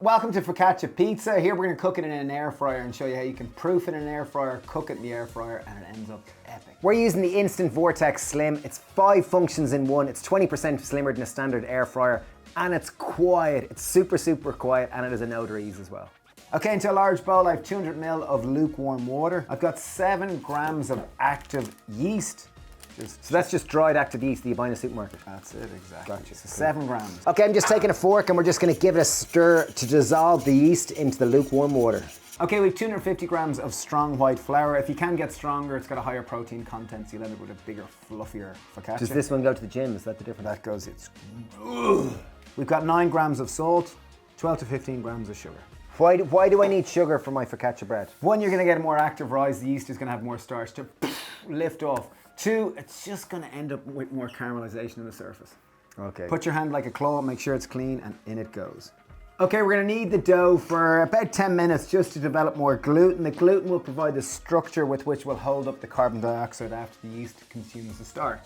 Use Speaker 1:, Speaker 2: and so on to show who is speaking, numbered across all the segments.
Speaker 1: Welcome to Focaccia Pizza. Here we're going to cook it in an air fryer and show you how you can proof it in an air fryer, cook it in the air fryer, and it ends up epic. We're using the Instant Vortex Slim. It's 5 functions in one. It's 20% slimmer than a standard air fryer, and it's quiet. It's super quiet, and it has an odor ease as well. Okay, into a large bowl, I have 200 ml of lukewarm water. I've got 7 grams of active yeast. So that's just dried active yeast that you buy in a supermarket.
Speaker 2: That's it, exactly.
Speaker 1: Gotcha. So 7 grams. Okay, I'm just taking a fork and we're just going to give it a stir to dissolve the yeast into the lukewarm water. Okay, we have 250 grams of strong white flour. If you can get stronger, it's got a higher protein content, so you'll end up with a bigger, fluffier focaccia. Does this one go to the gym? Is that the difference?
Speaker 2: That goes, it's...
Speaker 1: We've got 9 grams of salt, 12 to 15 grams of sugar. Why do I need sugar for my focaccia bread? 1, you're going to get a more active rise. The yeast is going to have more starch to lift off. 2, it's just going to end up with more caramelization on the surface.
Speaker 2: Okay.
Speaker 1: Put your hand like a claw, make sure it's clean, and in it goes. Okay, we're going to knead the dough for about 10 minutes just to develop more gluten. The gluten will provide the structure with which will hold up the carbon dioxide after the yeast consumes the starch.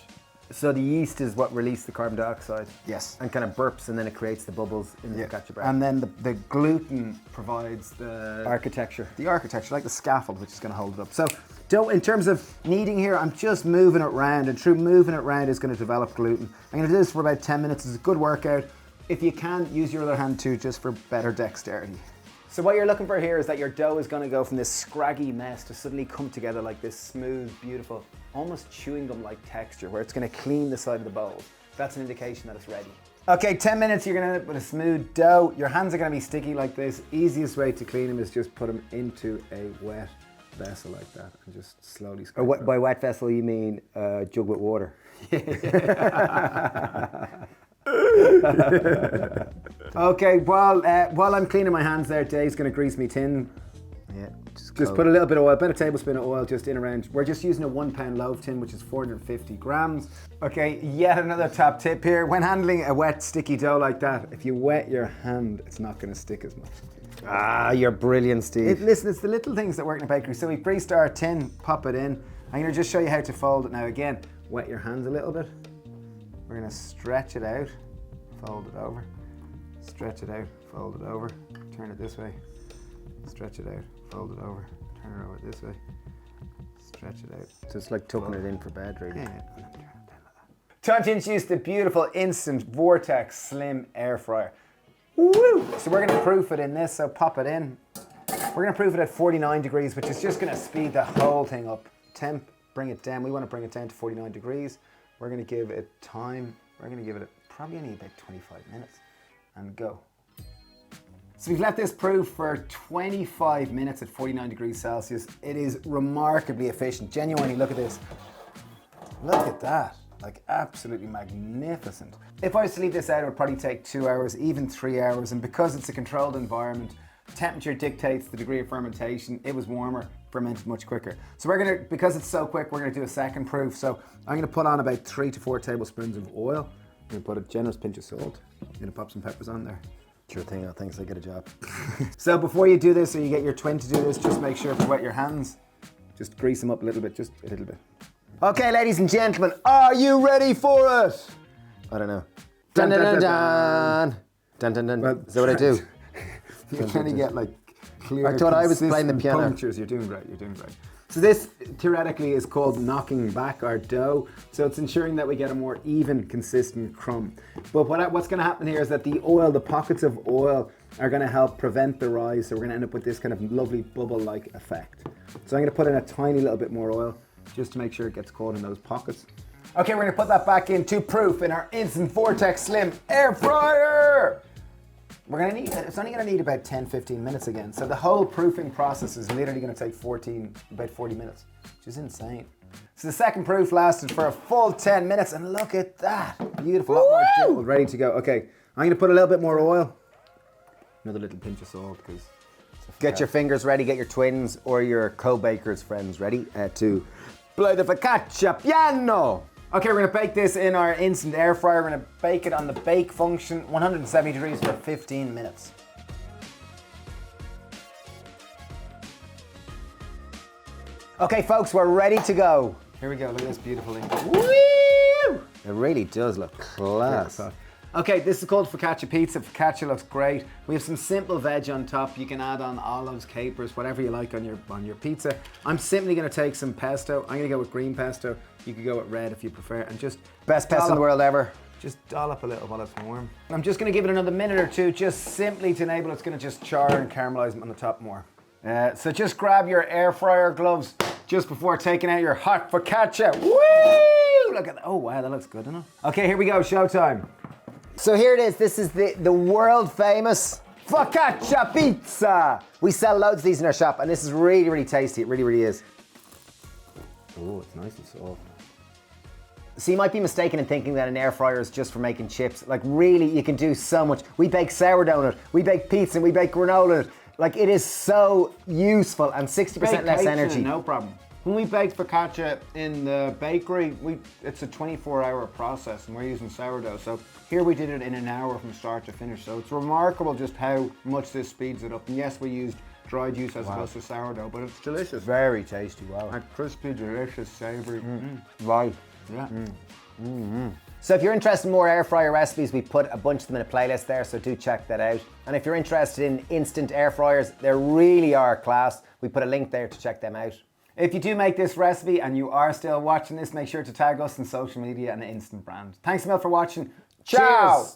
Speaker 1: So the yeast is what releases the carbon dioxide?
Speaker 2: Yes.
Speaker 1: And kind of burps, and then it creates the bubbles in the focaccia bread.
Speaker 2: And then the gluten provides the
Speaker 1: architecture.
Speaker 2: The architecture, like the scaffold, which is going to hold it up. So
Speaker 1: in terms of kneading here, I'm just moving it around, and through moving it around is going to develop gluten. I'm going to do this for about 10 minutes. It's a good workout. If you can, use your other hand too, just for better dexterity. So what you're looking for here is that your dough is going to go from this scraggy mess to suddenly come together like this smooth, beautiful, almost chewing gum-like texture where it's going to clean the side of the bowl. That's an indication that it's ready. Okay, 10 minutes, you're going to end up with a smooth dough. Your hands are going to be sticky like this. Easiest way to clean them is just put them into a wet vessel like that and just slowly scrape it. By wet vessel, you mean a jug with water? Okay, while I'm cleaning my hands there, Dave's going to grease me tin.
Speaker 2: yeah,
Speaker 1: Just put a little bit of oil, about a tablespoon of oil just in around. We're just using a 1 pound loaf tin, which is 450 grams. Okay, yet another top tip here. When handling a wet, sticky dough like that, if you wet your hand, it's not going to stick as much.
Speaker 2: Ah, you're brilliant, Steve.
Speaker 1: Listen, it's the little things that work in a bakery. So we greased our tin, pop it in. I'm going to just show you how to fold it now. Again, wet your hands a little bit. We're going to stretch it out, fold it over, stretch it out, fold it over, turn it this way, stretch it out, fold it over, turn it over this way, stretch it out.
Speaker 2: So it's like tucking it in for bed, really.
Speaker 1: Yeah. Time to introduce the beautiful Instant Vortex Slim Air Fryer. Woo! So we're going to proof it in this, so pop it in. We're going to proof it at 49 degrees, which is just going to speed the whole thing up. Temp, bring it down. We want to bring it down to 49 degrees. We're going to give it time. We're going to give it probably only about 25 minutes and go. So we've let this proof for 25 minutes at 49 degrees Celsius. It is remarkably efficient. Genuinely, look at this. Look at that. Like, absolutely magnificent. If I was to leave this out, it would probably take 2 hours, even 3 hours. And because it's a controlled environment, temperature dictates the degree of fermentation. It was warmer, fermented much quicker. So we're gonna, because it's so quick, we're gonna do a second proof. So I'm gonna put on about 3 to 4 tablespoons of oil. I'm gonna put a generous pinch of salt. I'm gonna pop some peppers on there.
Speaker 2: Sure thing, thanks, I get a job.
Speaker 1: So before you do this, or you get your twin to do this, just make sure to wet your hands. Just grease them up a little bit, just a little bit. Okay, ladies and gentlemen, are you ready for it?
Speaker 2: I don't know.
Speaker 1: Dun, dun, dun,
Speaker 2: dun. Dun, dun, dun.
Speaker 1: Well,
Speaker 2: Is that what I do?
Speaker 1: You're trying to get like clear,
Speaker 2: I thought I was playing the
Speaker 1: consistent
Speaker 2: piano.
Speaker 1: punctures. You're doing great, you're doing great. So this theoretically is called knocking back our dough. So it's ensuring that we get a more even, consistent crumb. But what's gonna happen here is that the oil, the pockets of oil are gonna help prevent the rise. So we're gonna end up with this kind of lovely bubble-like effect. So I'm gonna put in a tiny little bit more oil just to make sure it gets caught in those pockets. Okay, we're gonna put that back into proof in our Instant Vortex Slim Air Fryer. It's only gonna need about 10-15 minutes again. So the whole proofing process is literally gonna take about 40 minutes, which is insane. So the second proof lasted for a full 10 minutes, and look at that. Beautiful, lot more jiggle, ready to go. Okay, I'm gonna put a little bit more oil. Another little pinch of salt, because
Speaker 2: Get your fingers ready, get your twins or your co-bakers friends ready to play the focaccia piano.
Speaker 1: Okay, we're gonna bake this in our instant air fryer. We're gonna bake it on the bake function, 170 degrees for 15 minutes. Okay, folks, we're ready to go. Here we go, look at this beautiful thing.
Speaker 2: Woo! It really does look class.
Speaker 1: Okay, this is called Focaccia Pizza. Focaccia looks great. We have some simple veg on top. You can add on olives, capers, whatever you like on your pizza. I'm simply gonna take some pesto. I'm gonna go with green pesto. You could go with red if you prefer, and just
Speaker 2: Best pesto in the world ever.
Speaker 1: just dollop a little while it's warm. I'm just gonna give it another minute or two, just simply to enable it's gonna just char and caramelize on the top more. So just grab your air fryer gloves just before taking out your hot focaccia. Woo! Look at that. Oh wow, that looks good, doesn't it? Okay, here we go, showtime.
Speaker 2: So here it is. This is the world famous Focaccia Pizza. We sell loads of these in our shop, and this is really, really tasty. It really, really is.
Speaker 1: Oh, it's nice and soft.
Speaker 2: So you might be mistaken in thinking that an air fryer is just for making chips. Like really, you can do so much. We bake sourdough in it, we bake pizza, and we bake granola in it. Like it is so useful and 60% less energy.
Speaker 1: No problem. When we baked focaccia in the bakery, it's a 24-hour process and we're using sourdough. So here we did it in an hour from start to finish. So it's remarkable just how much this speeds it up. And yes, we used dried juice as opposed to sourdough, but it's delicious.
Speaker 2: Very tasty, wow.
Speaker 1: And crispy, delicious, savory.
Speaker 2: Right.
Speaker 1: Yeah.
Speaker 2: So if you're interested in more air fryer recipes, we put a bunch of them in a playlist there, so do check that out. And if you're interested in instant air fryers, they really are class. We put a link there to check them out.
Speaker 1: If you do make this recipe and you are still watching this, make sure to tag us on social media and Instant Brand. Thanks a million for watching.
Speaker 2: Ciao!
Speaker 1: Cheers.